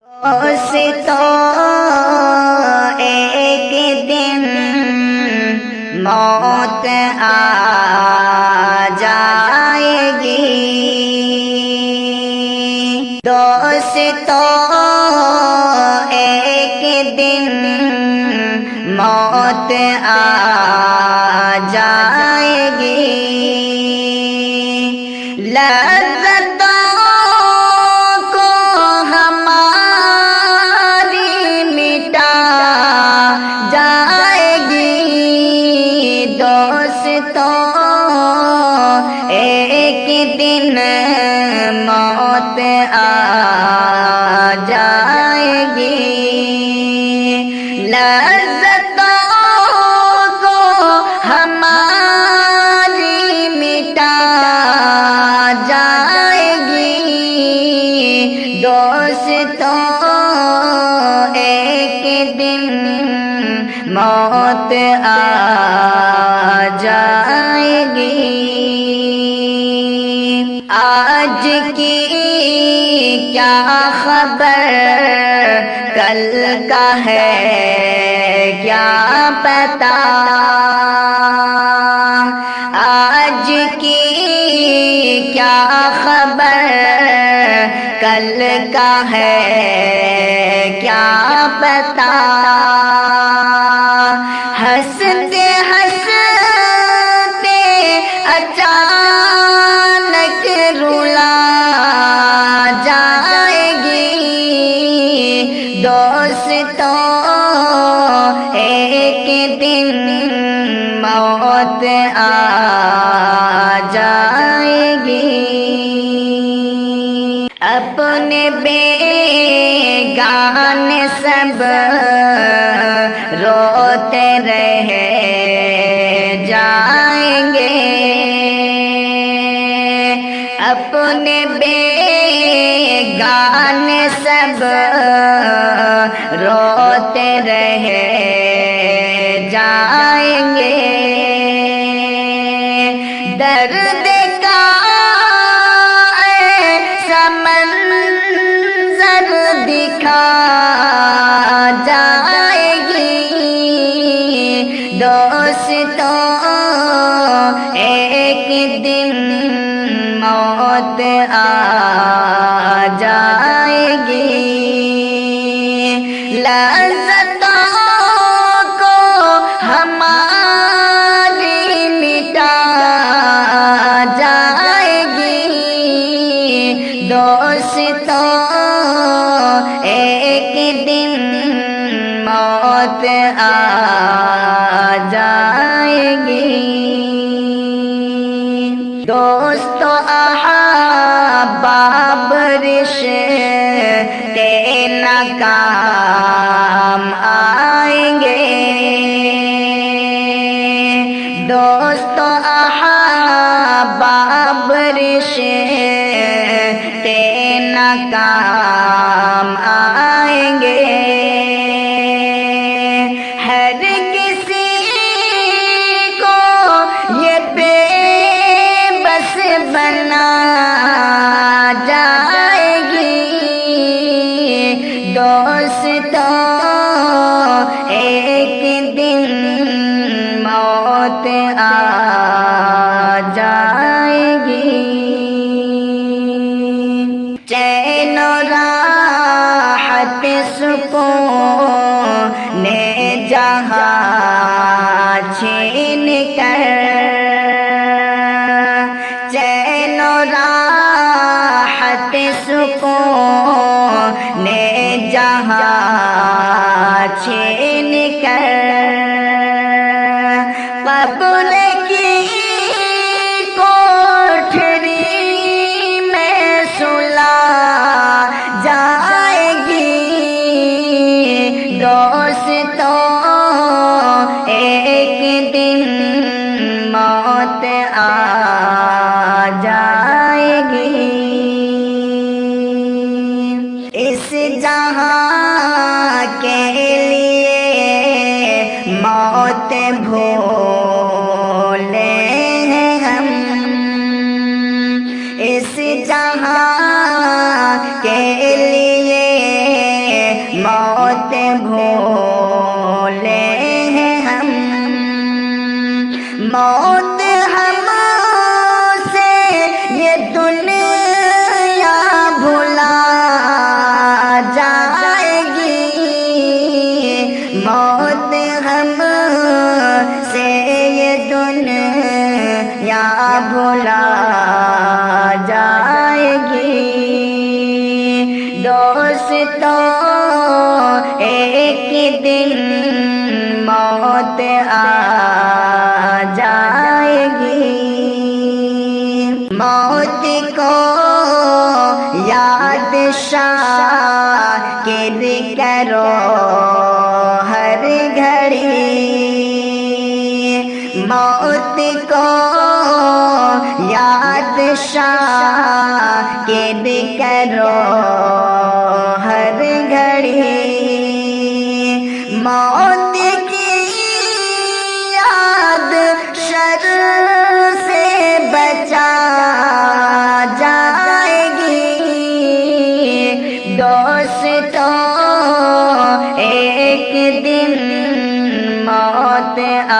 تو ایک دن موت آ جائے گی، دوستو ایک دن موت آ جائے گی، ایک دن موت آ جائے گی، لذتوں کو ہماری مٹا جائے گی، دوستوں ایک دن موت آ جائے گی۔ آج کی کیا خبر کل کا ہے کیا پتا، آج کی کیا خبر کل کا ہے کیا پتا، ہنستے ہنستے اچانک رلا جائے گی، دوستوں ایک دن موت آ جائے گی، اپنے بیگانے سب روتے رہ جائیں گے، اپنے بیگانے سب روتے رہ جائیں گے، درد کا ایسا منظر دکھا جائے گی، دوستوں ایک دن موت آ جائے گی، لذتوں کو ہماری مٹا جائے گی، دوستوں ایک دن موت آ جائے گی، دوستو احباب رشتے ناکام آئیں گے، دوستو احباب رشتے ناکام آئیں گے، ہر کسی کو یہ بے بس بنا جائے گی، دوستوں ایک دن موت آ جائے گی، چین و راحت سکون جہاں چھین کر، چین و راحت سکون جہاں چھین کر، قبر کی کوٹھری میں سلا جائے گی، دوستوں ایک دن موت آ جائے گی، اس جہاں کے لیے موت بھولے ہیں ہم، اس جہاں کے لیے موت ہم سے یہ دنیا بھلا جائے گی، موت ہم سے یہ دنیا بھلا جائے گی۔ دوستوں ایک دن موت آ جائے گی، موت کو یاد شاکر کرو ہر گھڑی، موت کو یاد شاکر کرو ہر گھڑی، موت کی یاد شر سے بچا جائے گی۔ دوستوں ایک دن موت آ